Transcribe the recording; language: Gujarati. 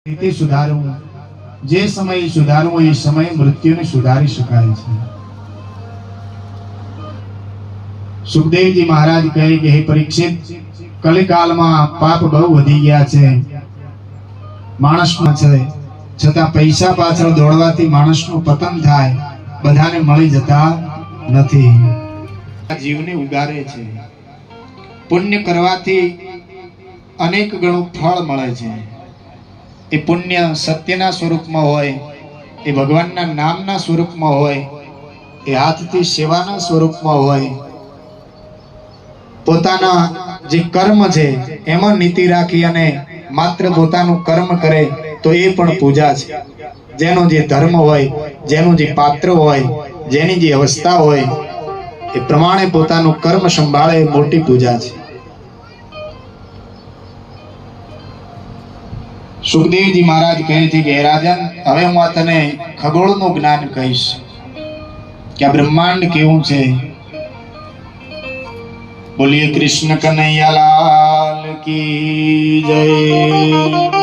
રીતે સુધારવું, જે સમય સુધારવું એ સમય મૃત્યુને સુધારી શકાય છે। સુખદેવજી મહારાજ કહે કે હે પરીક્ષિત, કલિકાલમાં પાપ બહુ વધી ગયા છે, માણસમાં છે, છતાં પૈસા પાછળ દોડવાથી માણસનું પતન થાય, બધાને મળી જતા નથી। જીવને ઉગારે છે, પુણ્ય કરવાથી અનેક ગણું ફળ મળે છે। એ પુણ્ય સત્યના સ્વરૂપમાં હોય, એ ભગવાનના નામના સ્વરૂપમાં હોય, એ હાથથી સેવાના સ્વરૂપમાં હોય, પોતાના જે કર્મ છે એમાં નીતિ રાખી અને માત્ર પોતાનું કર્મ કરે તો એ પણ પૂજા છે। જેનો જે ધર્મ હોય, જેનું જે પાત્ર હોય, જેની જે અવસ્થા હોય, એ પ્રમાણે પોતાનું કર્મ સંભાળે એ મોટી પૂજા છે। સુખદેવજી મહારાજ કહે છે કે હે રાજન, હવે હું આ તને ખગોળનું જ્ઞાન કહીશ કે આ બ્રહ્માંડ કેવું છે। બોલીએ કૃષ્ણ કનૈયા લાલ કી જય।